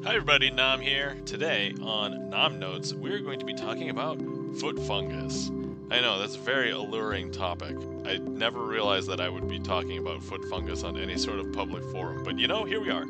Hi everybody, Nam here. Today on NamNotes, we're going to be talking about foot fungus. I know, that's a very alluring topic. I never realized that I would be talking about foot fungus on any sort of public forum, but here we are.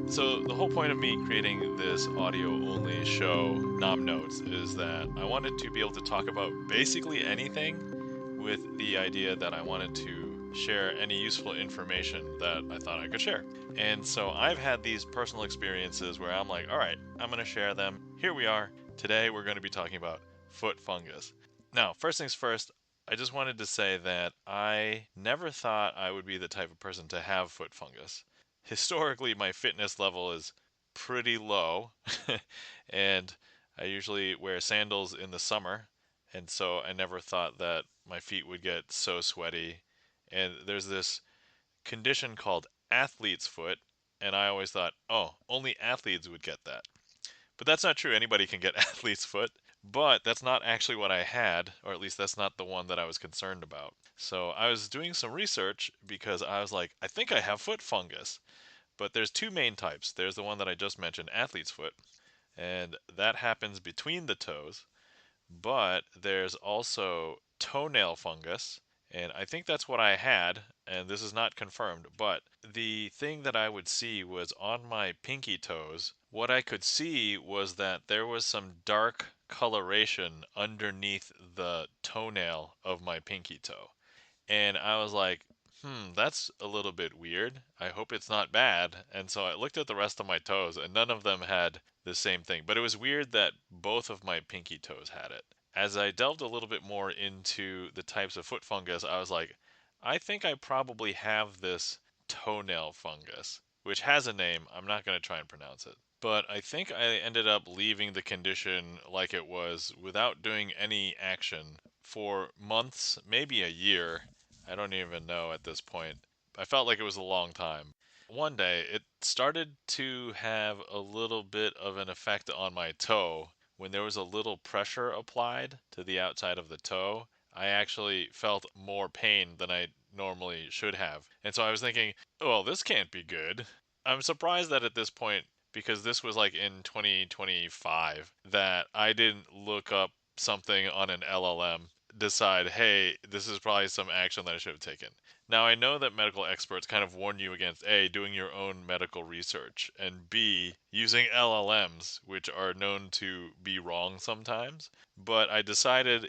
So, the whole point of me creating this audio only show, NamNotes, is that I wanted to be able to talk about basically anything with the idea that I wanted to share any useful information that I thought I could share. And so I've had these personal experiences where I'm like, all right, I'm going to share them. Here we are. Today we're going to be talking about foot fungus. Now, first things first, I just wanted to say that I never thought I would be the type of person to have foot fungus. Historically, my fitness level is pretty low, and I usually wear sandals in the summer, and so I never thought that my feet would get so sweaty. And there's this condition called athlete's foot, and I always thought, oh, only athletes would get that. But that's not true. Anybody can get athlete's foot. But that's not actually what I had, or at least that's not the one that I was concerned about. So I was doing some research because I was like, I think I have foot fungus. But there's two main types. There's the one that I just mentioned, athlete's foot, and that happens between the toes. But there's also toenail fungus, and I think that's what I had, and this is not confirmed, but the thing that I would see was on my pinky toes. What I could see was that there was some dark coloration underneath the toenail of my pinky toe. And I was like, that's a little bit weird. I hope it's not bad. And so I looked at the rest of my toes, and none of them had the same thing. But it was weird that both of my pinky toes had it. As I delved a little bit more into the types of foot fungus, I was like, I think I probably have this toenail fungus, which has a name. I'm not going to try and pronounce it. But I think I ended up leaving the condition like it was without doing any action for months, maybe a year. I don't even know at this point. I felt like it was a long time. One day, it started to have a little bit of an effect on my toe. When there was a little pressure applied to the outside of the toe, I actually felt more pain than I normally should have. And so I was thinking, well, this can't be good. I'm surprised that at this point, because this was like in 2025, that I didn't look up something on an LLM, decide, hey, this is probably some action that I should have taken. Now, I know that medical experts kind of warn you against A, doing your own medical research, and B, using LLMs, which are known to be wrong sometimes. But I decided,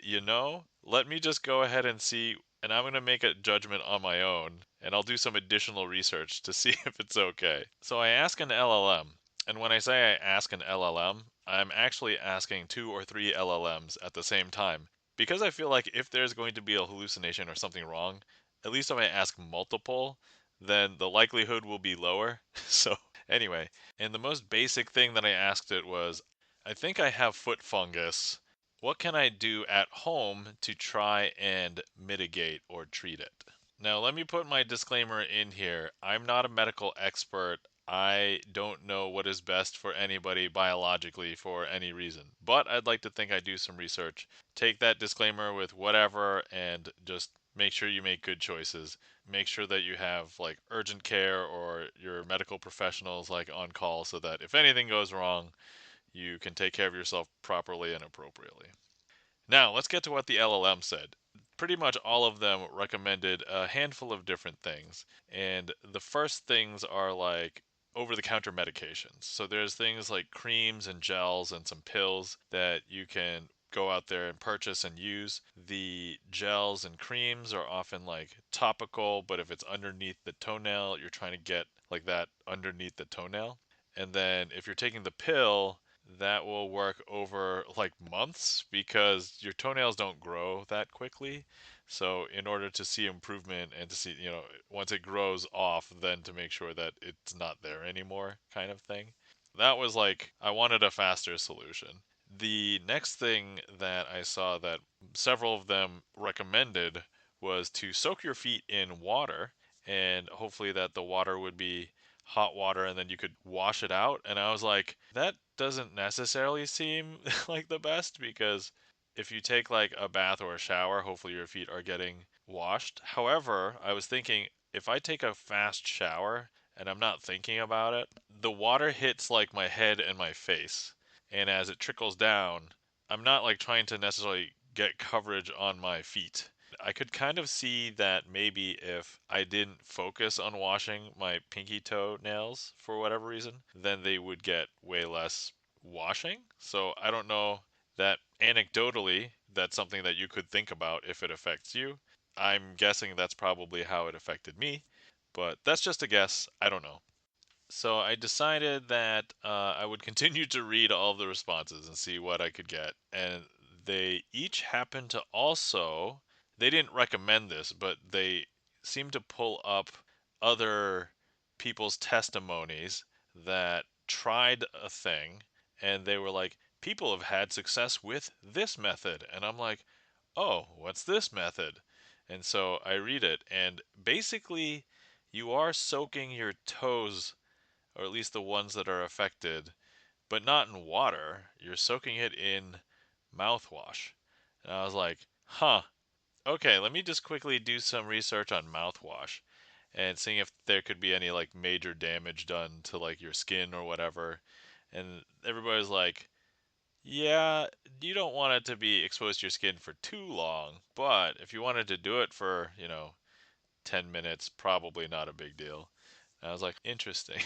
let me just go ahead and see, and I'm going to make a judgment on my own, and I'll do some additional research to see if it's okay. So I ask an LLM, and when I say I ask an LLM, I'm actually asking two or three LLMs at the same time. Because I feel like if there's going to be a hallucination or something wrong, at least if I ask multiple, then the likelihood will be lower. So, anyway, and the most basic thing that I asked it was, I think I have foot fungus. What can I do at home to try and mitigate or treat it? Now, let me put my disclaimer in here. I'm not a medical expert. I don't know what is best for anybody biologically for any reason. But I'd like to think I do some research. Take that disclaimer with whatever and just make sure you make good choices. Make sure that you have like urgent care or your medical professionals like on call so that if anything goes wrong, you can take care of yourself properly and appropriately. Now, let's get to what the LLM said. Pretty much all of them recommended a handful of different things. And the first things are like over the counter medications. So there's things like creams and gels and some pills that you can go out there and purchase and use. The gels and creams are often like topical, but if it's underneath the toenail, you're trying to get like that underneath the toenail. And then if you're taking the pill, that will work over like months because your toenails don't grow that quickly. So in order to see improvement and to see, once it grows off, then to make sure that it's not there anymore kind of thing. That was like, I wanted a faster solution. The next thing that I saw that several of them recommended was to soak your feet in water, and hopefully that the water would be hot water and then you could wash it out. And I was like, that doesn't necessarily seem like the best because if you take like a bath or a shower, hopefully your feet are getting washed. However, I was thinking if I take a fast shower and I'm not thinking about it, the water hits like my head and my face. And as it trickles down, I'm not like trying to necessarily get coverage on my feet. I could kind of see that maybe if I didn't focus on washing my pinky toe nails for whatever reason, then they would get way less washing. So I don't know that anecdotally, that's something that you could think about if it affects you. I'm guessing that's probably how it affected me, but that's just a guess. I don't know. So I decided that I would continue to read all of the responses and see what I could get. And they each happened to also, they didn't recommend this, but they seemed to pull up other people's testimonies that tried a thing and they were like, people have had success with this method. And I'm like, oh, what's this method? And so I read it, and basically, you are soaking your toes, or at least the ones that are affected, but not in water. You're soaking it in mouthwash. And I was like, huh, okay, let me just quickly do some research on mouthwash and seeing if there could be any like major damage done to like your skin or whatever. And everybody's like, yeah, you don't want it to be exposed to your skin for too long, but if you wanted to do it for, 10 minutes, probably not a big deal. And I was like, interesting.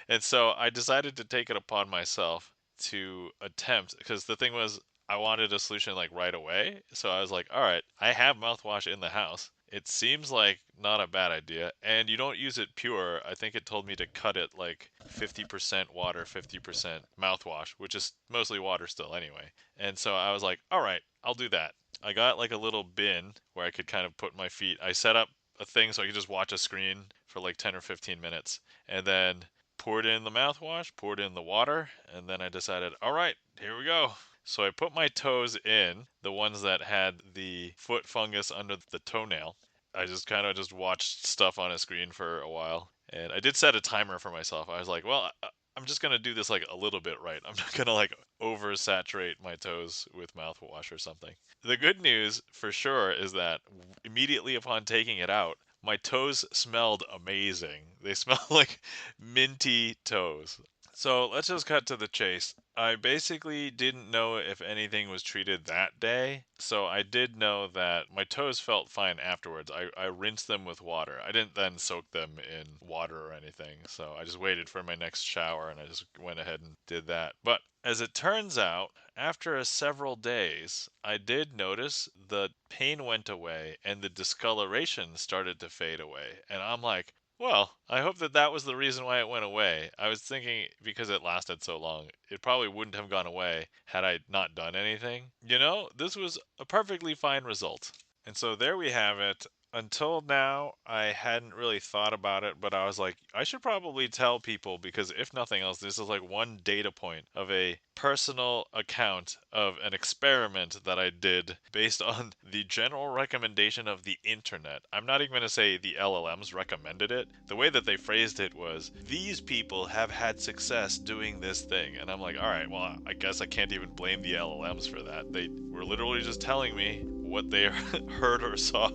And so I decided to take it upon myself to attempt, because the thing was, I wanted a solution like right away. So I was like, all right, I have mouthwash in the house. It seems like not a bad idea. And you don't use it pure. I think it told me to cut it like 50% water, 50% mouthwash, which is mostly water still anyway. And so I was like, all right, I'll do that. I got like a little bin where I could kind of put my feet. I set up a thing so I could just watch a screen for like 10 or 15 minutes and then poured in the mouthwash, poured in the water, and then I decided, all right, here we go. So I put my toes in, the ones that had the foot fungus under the toenail. I just kind of just watched stuff on a screen for a while. And I did set a timer for myself. I was like, well, I'm just going to do this like a little bit right. I'm not going to like oversaturate my toes with mouthwash or something. The good news for sure is that immediately upon taking it out, my toes smelled amazing. They smell like minty toes. So let's just cut to the chase. I basically didn't know if anything was treated that day. So I did know that my toes felt fine afterwards. I rinsed them with water. I didn't then soak them in water or anything. So I just waited for my next shower and I just went ahead and did that. But as it turns out, after several days, I did notice the pain went away and the discoloration started to fade away. And I'm like, well, I hope that that was the reason why it went away. I was thinking because it lasted so long, it probably wouldn't have gone away had I not done anything. This was a perfectly fine result. And so there we have it. Until now, I hadn't really thought about it, but I was like, I should probably tell people because if nothing else, this is like one data point of a personal account of an experiment that I did based on the general recommendation of the internet. I'm not even going to say the LLMs recommended it. The way that they phrased it was, these people have had success doing this thing. And I'm like, all right, well, I guess I can't even blame the LLMs for that. They were literally just telling me what they heard or saw.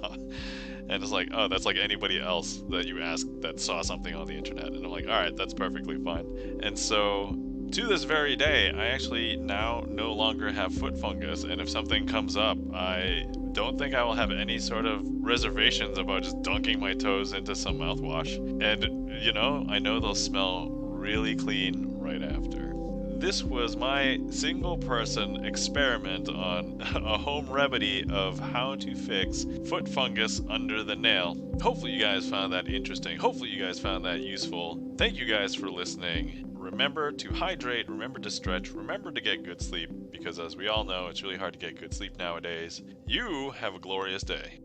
And it's like, oh, that's like anybody else that you ask that saw something on the internet. And I'm like, all right, that's perfectly fine. And so to this very day, I actually now no longer have foot fungus. And if something comes up, I don't think I will have any sort of reservations about just dunking my toes into some mouthwash. And, I know they'll smell really clean right after. This was my single person experiment on a home remedy of how to fix foot fungus under the nail. Hopefully you guys found that interesting. Hopefully you guys found that useful. Thank you guys for listening. Remember to hydrate, remember to stretch, remember to get good sleep, because as we all know, it's really hard to get good sleep nowadays. You have a glorious day.